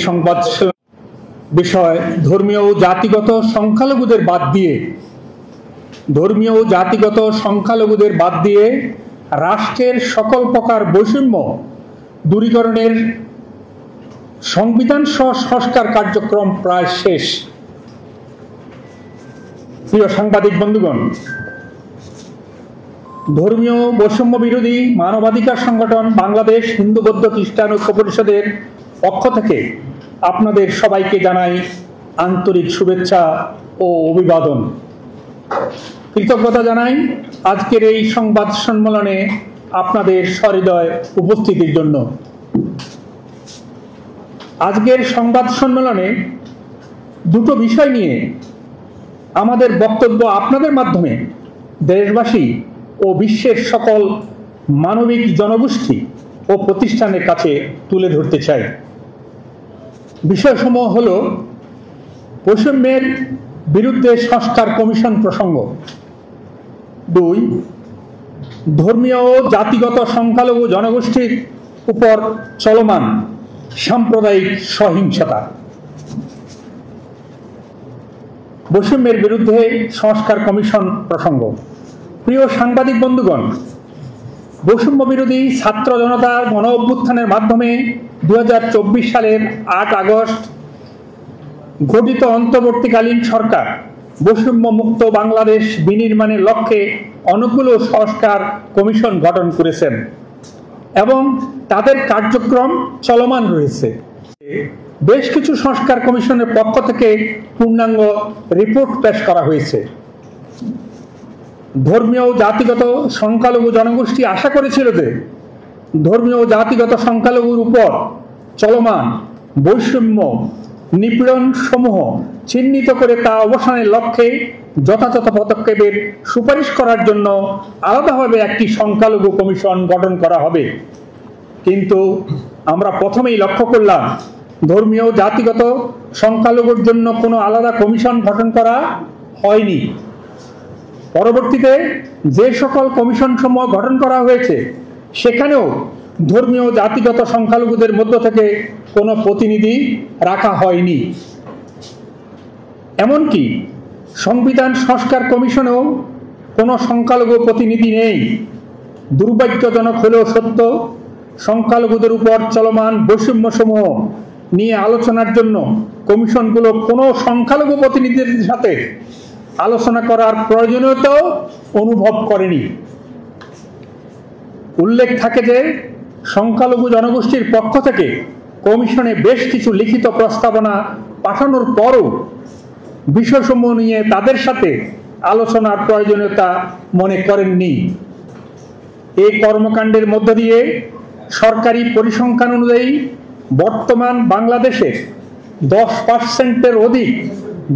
সংবাদ বিষয় ধর্মীয় ও জাতিগত সংখ্যালঘুদের বাদ দিয়ে রাষ্ট্রের সকল প্রকার বৈষম্য দূরীকরণের সংবিধান সংস্কার কার্যক্রম প্রায় শেষ। প্রিয় সাংবাদিক বন্ধুগণ, ধর্মীয় বৈষম্য বিরোধী মানবাধিকার সংগঠন বাংলাদেশ হিন্দু বৌদ্ধ খ্রিস্টান ঐক্য পরিষদের পক্ষ থেকে আপনাদের সবাইকে জানাই আন্তরিক শুভেচ্ছা ও অভিবাদন। কৃতজ্ঞতা জানাই আজকের এই সংবাদ সম্মেলনে আপনাদের সহৃদয় উপস্থিতির জন্য। আজকের সংবাদ সম্মেলনে দুটো বিষয় নিয়ে আমাদের বক্তব্য আপনাদের মাধ্যমে দেশবাসী ও বিশ্বের সকল মানবিক জনগোষ্ঠী ও প্রতিষ্ঠানের কাছে তুলে ধরতে চাই। বিষয়সমূহ হল বৈষম্যের বিরুদ্ধে সংস্কার কমিশন প্রসঙ্গ, 2 ধর্মীয় ও জাতিগত সংখ্যালঘু জনগোষ্ঠীর উপর চলমান সাম্প্রদায়িক সহিংসতা। বৈষম্যের বিরুদ্ধে সংস্কার কমিশন প্রসঙ্গ। প্রিয় সাংবাদিক বন্ধুগণ, বৈষম্য বিরোধী ছাত্র জনতার গণ অভ্যুত্থানের মাধ্যমে 2024 সালের 8 আগস্ট গঠিত অন্তর্বর্তীকালীন সরকার বৈষম্য মুক্ত বাংলাদেশ বিনির্মাণের লক্ষ্যে অনেকগুলো সংস্কার কমিশন গঠন করেছেন এবং তাদের কার্যক্রম চলমান রয়েছে। বেশ কিছু সংস্কার কমিশনের পক্ষ থেকে পূর্ণাঙ্গ রিপোর্ট পেশ করা হয়েছে। ধর্মীয় ও জাতিগত সংখ্যালঘু জনগোষ্ঠী আশা করেছিল যে ধর্মীয় ও জাতিগত সংখ্যালঘুর উপর চলমান বৈষম্য নিপীড়ন সমূহ চিহ্নিত করে তা অবসানের লক্ষ্যে যথাযথ পদক্ষেপের সুপারিশ করার জন্য আলাদাভাবে একটি সংখ্যালঘু কমিশন গঠন করা হবে। কিন্তু আমরা প্রথমেই লক্ষ্য করলাম ধর্মীয় ও জাতিগত সংখ্যালঘুর জন্য কোনো আলাদা কমিশন গঠন করা হয়নি। পরবর্তীতে যে সকল কমিশন সমূহ গঠন করা হয়েছে সেখানেও ধর্মীয় ও জাতিগত সংখ্যালঘুদের মধ্য থেকে কোনো প্রতিনিধি রাখা হয়নি। এমনকি সংবিধান সংস্কার কমিশনেও কোনো সংখ্যালঘু প্রতিনিধি নেই। দুর্ভাগ্যজনক হলেও সত্য, সংখ্যালঘুদের উপর চলমান বৈষম্যসমূহ নিয়ে আলোচনার জন্য কমিশনগুলো কোনো সংখ্যালঘু প্রতিনিধিদের সাথে আলোচনা করার প্রয়োজনীয়তাও অনুভব করেনি। উল্লেখ থাকে যে সংখ্যালঘু জনগোষ্ঠীর পক্ষ থেকে কমিশনে বেশ কিছু লিখিত প্রস্তাবনা পাঠানোর পরও বিষয়সমূহ নিয়ে তাদের সাথে আলোচনার প্রয়োজনীয়তা মনে করেননি। এই কর্মকাণ্ডের মধ্য দিয়ে সরকারি পরিসংখ্যান অনুযায়ী বর্তমান বাংলাদেশে 10%-এর অধিক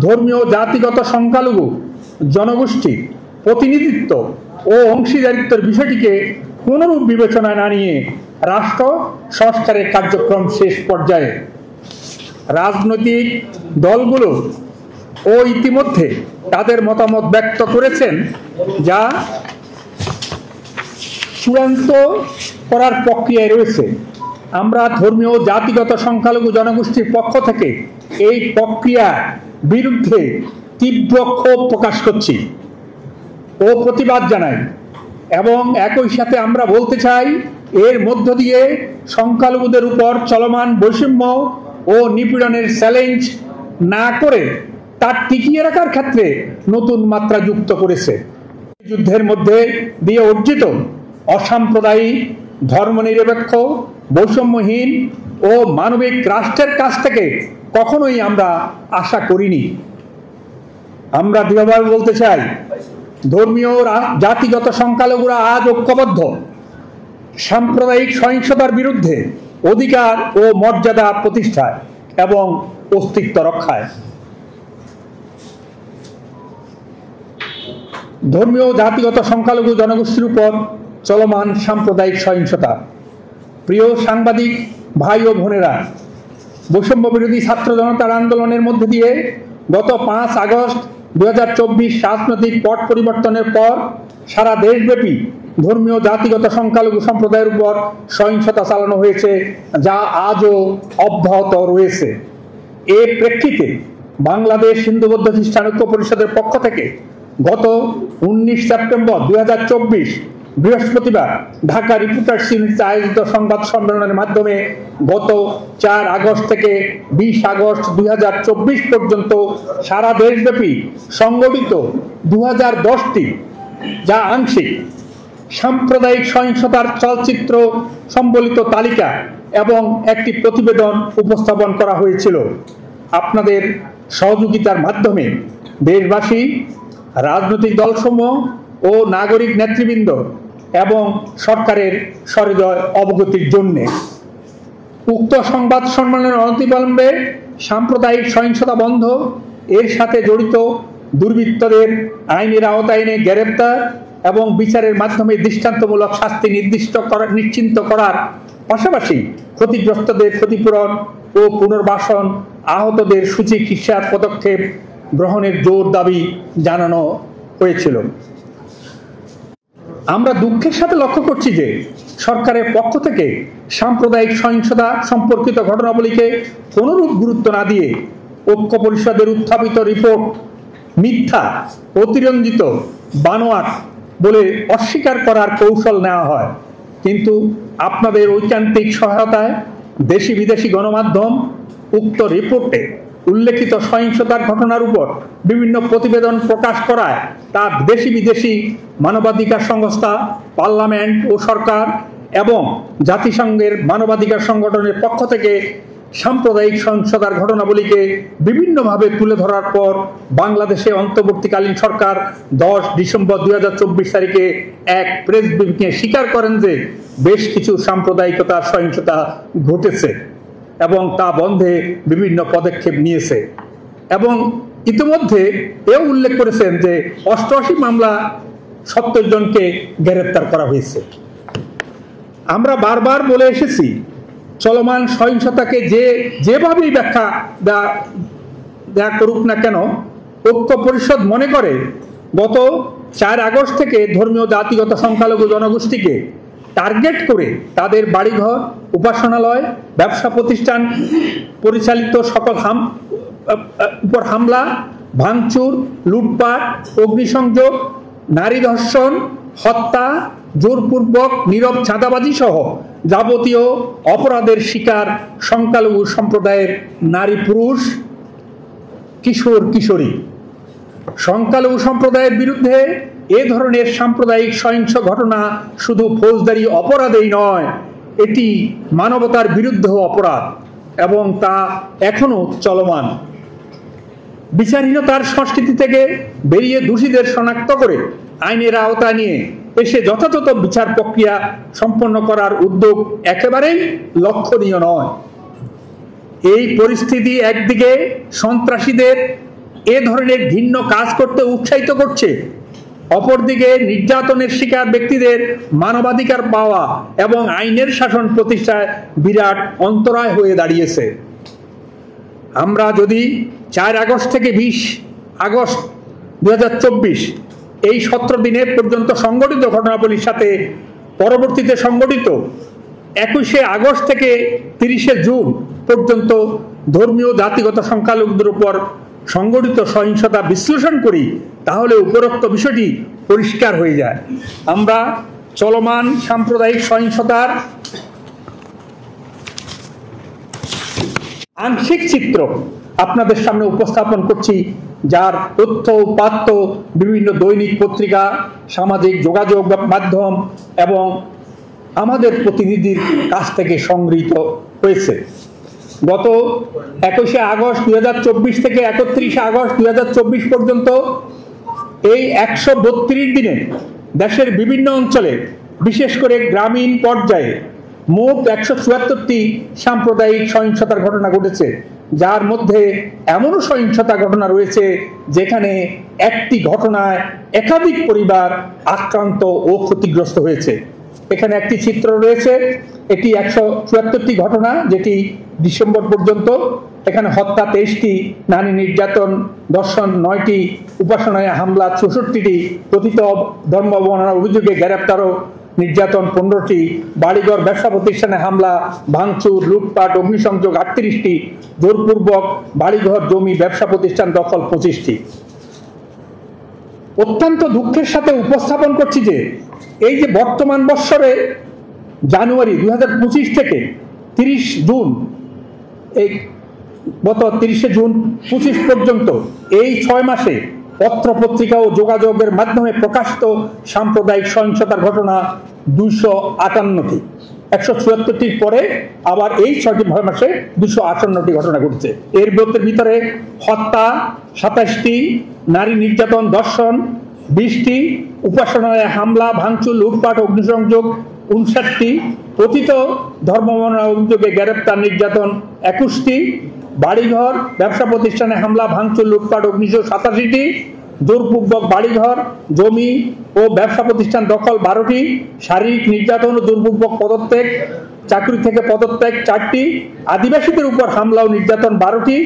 ধর্মীয় জাতিগত সংখ্যালঘু জনগোষ্ঠী প্রতিনিধিত্ব ও অংশীদারিত্বের বিষয়টিকে কোনরূপ বিবেচনায় না নিয়ে রাষ্ট্র সংস্কারের কার্যক্রম শেষ পর্যায়ে। রাজনৈতিক দলগুলো ও ইতিমধ্যে তাদের মতামত ব্যক্ত করেছেন, যা চূড়ান্ত করার প্রক্রিয়ায় রয়েছে। আমরা ধর্মীয় জাতিগত সংখ্যালঘু জনগোষ্ঠীর পক্ষ থেকে এই প্রক্রিয়ার বিরুদ্ধে তীব্র ক্ষোভ প্রকাশ করছি ও প্রতিবাদ জানাই এবং একই সাথে আমরা বলতে চাই এর মধ্য দিয়ে সংখ্যালঘুদের উপর চলমান বৈষম্য ও নিপীড়নের চ্যালেঞ্জ না করে তা টিকিয়ে রাখার ক্ষেত্রে নতুন মাত্রা যুক্ত করেছে। যুদ্ধের মধ্যে দিয়ে অর্জিত অসাম্প্রদায়িক ধর্মনিরপেক্ষ বৈষম্যহীন ও মানবিক রাষ্ট্রের কাছ থেকে কখনোই আমরা আশা করিনি। আমরা দৃঢ়ভাবে বলতে চাই ধর্মীয় জাতিগত সংখ্যালঘুরা আজ ঐক্যবদ্ধ সাম্প্রদায়িক সহিংসতার বিরুদ্ধে অধিকার ও মর্যাদা প্রতিষ্ঠায় এবং অস্তিত্ব রক্ষায়। ধর্মীয় জাতিগত সংখ্যালঘু জনগোষ্ঠীর উপর চলমান সাম্প্রদায়িক সহিংসতা। প্রিয় সাংবাদিক ভাই ও বোনেরা, বৈষম্য বিরোধী ছাত্র জনতার আন্দোলনের মধ্যে দিয়ে গত 5 আগস্ট 2024 রাজনৈতিক পট পরিবর্তনের পর সারা দেশব্যাপী ধর্মীয় জাতিগত সংখ্যালঘু সম্প্রদায়ের উপর সহিংসতা চালানো হয়েছে, যা আজও অব্যাহত রয়েছে। এর প্রেক্ষিতে বাংলাদেশ হিন্দু বৌদ্ধ খ্রিস্টান ঐক্য পরিষদের পক্ষ থেকে গত 19 সেপ্টেম্বর 2024 বৃহস্পতিবার ঢাকা রিপোর্টার্স ইউনিটিতে আয়োজিত সংবাদ সম্মেলনের মাধ্যমে গত 4 আগস্ট থেকে 20 আগস্ট 2024 পর্যন্ত সারা দেশব্যাপী সংগঠিত 2010টি, যা আংশিক, সাম্প্রদায়িক সহিংসতার চলচ্চিত্র সম্বলিত তালিকা এবং একটি প্রতিবেদন উপস্থাপন করা হয়েছিল। আপনাদের সহযোগিতার মাধ্যমে দেশবাসী, রাজনৈতিক দলসমূহ ও নাগরিক নেতৃবৃন্দ এবং সরকারের সহৃদয় অবগতির জন্য উক্ত সংবাদ সম্মেলনের অনতিবিলম্বে সাম্প্রদায়িক সহিংসতা বন্ধ, এর সাথে জড়িত দুর্বৃত্তদের আইনের আওতায় এনে গ্রেপ্তার এবং বিচারের মাধ্যমে দৃষ্টান্তমূলক শাস্তি নিশ্চিত করার পাশাপাশি ক্ষতিগ্রস্তদের ক্ষতিপূরণ ও পুনর্বাসন, আহতদের সুচিকিৎসার পদক্ষেপ গ্রহণের জোর দাবি জানানো হয়েছিল। আমরা দুঃখের সাথে লক্ষ্য করছি যে সরকারের পক্ষ থেকে সাম্প্রদায়িক সহিংসতা সম্পর্কিত ঘটনাবলীকে কোনরূপ গুরুত্ব না দিয়ে ঐক্য পরিষদের উত্থাপিত রিপোর্ট মিথ্যা, অতিরঞ্জিত, বানোয়াট বলে অস্বীকার করার কৌশল নেওয়া হয়। কিন্তু আপনাদের ঐকান্তিক সহায়তায় দেশি বিদেশি গণমাধ্যম উক্ত রিপোর্টে উল্লেখিত সহিংসতার ঘটনার উপর বিভিন্ন প্রতিবেদন প্রকাশ করায় তা দেশি বিদেশি মানবাধিকার সংস্থা, পার্লামেন্ট ও সরকার এবং জাতিসংঘের মানবাধিকার সংগঠনের পক্ষ থেকে সাম্প্রদায়িক সহিংসতার ঘটনাবলীকে বিভিন্নভাবে তুলে ধরার পর বাংলাদেশে অন্তর্বর্তীকালীন সরকার 10 ডিসেম্বর 2024 তারিখে এক প্রেস ব্রিফিংয়ে স্বীকার করেন যে বেশ কিছু সাম্প্রদায়িকতার সহিংসতা ঘটেছে এবং তা বন্ধে বিভিন্ন পদক্ষেপ নিয়েছে, এবং ইতিমধ্যে এও উল্লেখ করেছেন যে 88 মামলা 70 জনকে গ্রেপ্তার করা হয়েছে। আমরা বারবার বলে এসেছি, চলমান সহিংসতাকে যেভাবেই ব্যাখ্যা দেয়া করুক না কেন, ঐক্য পরিষদ মনে করে গত 4 আগস্ট থেকে ধর্মীয় জাতিগত সংখ্যালঘু জনগোষ্ঠীকে টার্গেট করে তাদের বাড়িঘর, উপাসনালয়, ব্যবসা প্রতিষ্ঠান পরিচালিত সকল উপর হামলা, ভাঙচুর, লুটপাট, অগ্নিসংযোগ, নারী ধর্ষণ, হত্যা, জোরপূর্বক নীরব চাঁদাবাজি সহ যাবতীয় অপরাধের শিকার সংখ্যালঘু সম্প্রদায়ের নারী, পুরুষ, কিশোর, কিশোরী। সংখ্যালঘু সম্প্রদায়ের বিরুদ্ধে এ ধরনের সাম্প্রদায়িক সহিংস ঘটনা শুধু ফৌজদারি অপরাধেই নয়, এটি মানবতার বিরুদ্ধেও অপরাধ এবং তা এখনো চলমান। বিচারহীনতার সংস্কৃতি থেকে বেরিয়ে দোষীদের শনাক্ত করে আইনের আওতায় নিয়ে এসে যথাযথ বিচার প্রক্রিয়া সম্পন্ন করার উদ্যোগ একেবারেই লক্ষণীয় নয়। এই পরিস্থিতি একদিকে সন্ত্রাসীদের এ ধরনের ঘৃণ্য কাজ করতে উৎসাহিত করছে, অপরদিকে নির্যাতনের শিকার ব্যক্তিদের মানবাধিকার পাওয়া এবং আইনের শাসন প্রতিষ্ঠায় বিরাট অন্তরায় হয়ে দাঁড়িয়েছে। আমরা যদি 4 আগস্ট থেকে 20 আগস্ট 2024 এই 17 দিনের পর্যন্ত সংগঠিত ঘটনাবলীর সাথে পরবর্তীতে সংগঠিত 21শে আগস্ট থেকে 30শে জুন পর্যন্ত ধর্মীয় জাতিগত সংখ্যালঘুদের উপর সংগঠিত সহিংসতা বিশ্লেষণ করি, তাহলে উপরোক্ত বিষয়টি পরিষ্কার হয়ে যায়। আমরা চলমান সাম্প্রদায়িক সহিংসতার আংশিক চিত্র আপনাদের সামনে উপস্থাপন করছি, যার তথ্য উপাত্ত বিভিন্ন দৈনিক পত্রিকা, সামাজিক যোগাযোগ মাধ্যম এবং আমাদের প্রতিনিধির কাছ থেকে সংগৃহীত হয়েছে। গত 21শে আগস্ট 2024 থেকে 31শে আগস্ট 2024 পর্যন্ত এই 132 দিনে দেশের বিভিন্ন অঞ্চলে, বিশেষ করে গ্রামীণ পর্যায়ে মোট 174টি সাম্প্রদায়িক সহিংসতার ঘটনা ঘটেছে, যার মধ্যে এমনও সহিংসতা ঘটনা রয়েছে যেখানে একটি ঘটনায় একাধিক পরিবার আক্রান্ত ও ক্ষতিগ্রস্ত হয়েছে। এখানে একটি চিত্র রয়েছে, এটি 174টি ঘটনা, যেটি ডিসেম্বর পর্যন্ত। এখানে হত্যা 23টি, নারী নির্যাতন, ধর্ষণ 9টি, উপাসনায় হামলা 64টি, কথিত ধর্ম অবমাননার অভিযোগে গ্রেপ্তার ও নির্যাতন 15টি, বাড়িঘর ব্যবসা প্রতিষ্ঠানে হামলা, ভাঙচুর, লুটপাট, অগ্নিসংযোগ 38টি, জোরপূর্বক বাড়িঘর, জমি, ব্যবসা প্রতিষ্ঠান দখল 25টি। অত্যন্ত দুঃখের সাথে উপস্থাপন করছি যে এই যে বর্তমান বৎসরে জানুয়ারি 2025 থেকে 30 জুন, এই গত 30 জুন 25 পর্যন্ত এই 6 মাসে পত্র পত্রিকা ও যোগাযোগের মাধ্যমে প্রকাশিত সাম্প্রদায়িক সহিংসতার ঘটনা 258টি। 174টির পরে আবার এই 6 মাসে 258টি ঘটনা ঘটছে। এর ভিতরে হত্যা 27টি, নারী নির্যাতন, ধর্ষণ 20টি, উপাসনায় হামলা, ভাঙচুর, লুটপাট, অগ্নিসংযোগ 59টি, কথিত ধর্ম অবমাননার অভিযোগে গ্রেপ্তার, নির্যাতন 21টি, বাড়িঘর, ব্যবসা প্রতিষ্ঠানে হামলা, ভাঙচুর, লুটপাট, 1987টি, জোরপূর্বক বাড়িঘর, জমি ও ব্যবসা প্রতিষ্ঠান দখল 12টি, শারীরিক নির্যাতন ও জোরপূর্বক পদত্যাগ, চাকরি থেকে পদত্যাগ 4টি, আদিবাসীদের উপর হামলা ও নির্যাতন 12টি,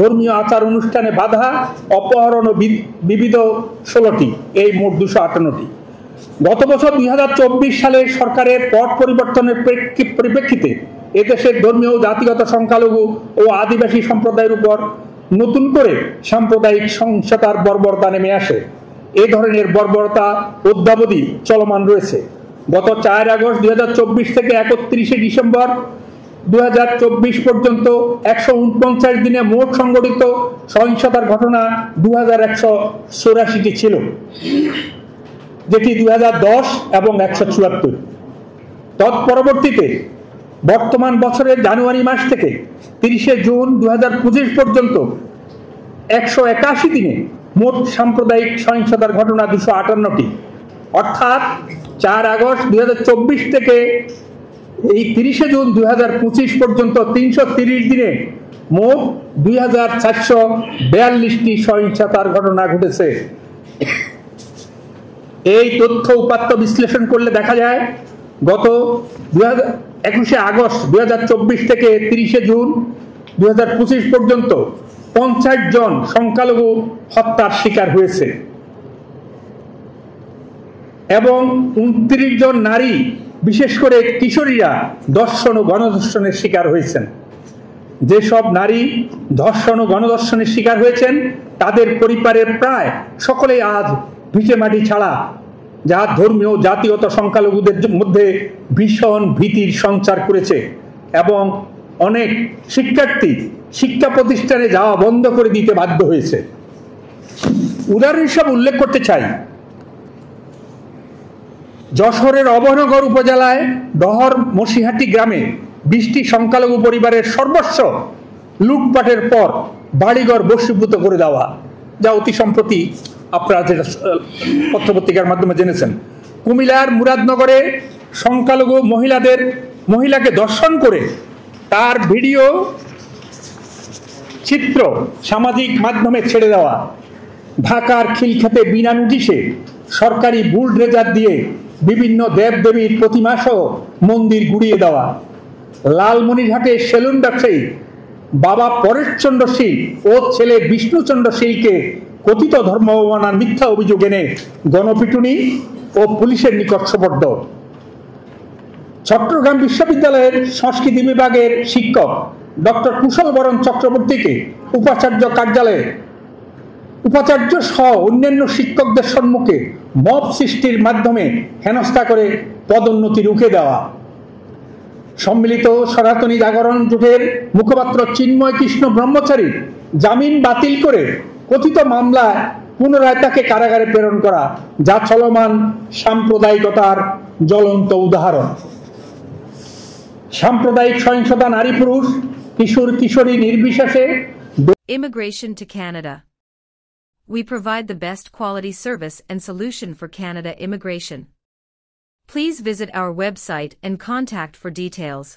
ধর্মীয় আচার অনুষ্ঠানে বাধা, অপহরণ ও বিবিধ 16টি, এই মোট 258টি। গত বছর 2024 সালে সরকারের পট পরিবর্তনের পরিপ্রেক্ষিতে এদেশের ধর্মীয় ও জাতিগত সংখ্যালঘু ও আদিবাসী সম্প্রদায়ের উপর নতুন করে সাম্প্রদায়িক সহিংসতার বর্বরতা নেমে আসে। এ ধরনের বর্বরতা অদ্যাবধি চলমান রয়েছে। গত 4 আগস্ট 2024 থেকে 31 ডিসেম্বর 2024 পর্যন্ত 149 দিনে মোট সংঘটিত সহিংসতার ঘটনা 2184টি ছিল, যেটি 2010 এবং 174। তৎপরবর্তীতে বর্তমান বছরের জানুয়ারি মাস থেকে 30 জুন 2025 পর্যন্ত 181 দিনে মোট সাম্প্রদায়িক সহিংসতার ঘটনা 258টি। অর্থাৎ 4 আগস্ট 2024 থেকে এই 30 জুন 2025 পর্যন্ত 330 দিনে মোট 2442টি সহিংসতার ঘটনা ঘটেছে। এই তথ্য উপাত্ত বিশ্লেষণ করলে দেখা যায় গত 21 আগস্ট 2024 থেকে 30 জুন 2025 পর্যন্ত 50 জন সংখ্যালঘু হত্যার শিকার হয়েছে এবং 29 জন নারী, বিশেষ করে কিশোরীরা ধর্ষণ ও গণধর্ষণের শিকার হয়েছেন। যেসব নারী ধর্ষণ ও গণধর্ষণের শিকার হয়েছেন তাদের পরিবারের প্রায় সকলেই আজ ভিটেমাটি ছাড়া, যা ধর্মীয় জাতিগত সংখ্যালঘুদের মধ্যে ভীষণ ভীতির সঞ্চার করেছে এবং অনেক শিক্ষার্থী শিক্ষা প্রতিষ্ঠানে যাওয়া বন্ধ করে দিতে বাধ্য হয়েছে। উদাহরণ হিসাবে উল্লেখ করতে চাই, যশোরের অভয়নগর উপজেলায় ডহর মসিহাটি গ্রামে 20টি সংখ্যালঘু পরিবারের সর্বস্ব লুটপাটের পর বাড়িঘর বশীভূত করে দেওয়া, যা অতি সম্প্রতি আপনারা যেটা পত্রপত্রিকার মাধ্যমে জেনেছেন। কুমিল্লার মুরাদনগরে সংখ্যালঘু মহিলাকে ধর্ষণ করে তার ভিডিও চিত্র সামাজিক মাধ্যমে ছেড়ে দেওয়া। ঢাকার খিলক্ষেতে বিনা নোটিশে সরকারি বুলডোজার দিয়ে বিভিন্ন দেবদেবীর প্রতিমা সহ মন্দির গুড়িয়ে দেওয়া। লালমনিরহাটে সেলুন ব্যবসায়ী বাবা পরেশচন্দ্র শীল ও ছেলে বিষ্ণুচন্দ্র শীলকে কথিত ধর্ম অবমাননার মিথ্যা অভিযোগ এনে গণপিটুনি ও পুলিশের নিকট সোপর্দ। চট্টগ্রাম বিশ্ববিদ্যালয়ের সংস্কৃতি বিভাগের শিক্ষক ডক্টর কুশল বরণ চক্রবর্তীকে উপাচার্য সহ অন্যান্য শিক্ষকদের সম্মুখে মব সৃষ্টির মাধ্যমে হেনস্থা করে পদোন্নতি রুখে দেওয়া। সম্মিলিত সনাতনী জাগরণ জোটের মুখপাত্র চিন্ময় কৃষ্ণ ব্রহ্মচারী জামিন বাতিল করে কথিত মামলায় পুনরায় তাকে কারাগারে প্রেরণ করা, যা চলমান সাম্প্রদায়িকতার জ্বলন্ত উদাহরণ। সাম্প্রদায়িক সহিংসতা নারী পুরুষ কিশোর কিশোরী নির্বিশেষে। Immigration to Canada. We provide the best quality service and solution for Canada immigration. Please visit our website and contact for details.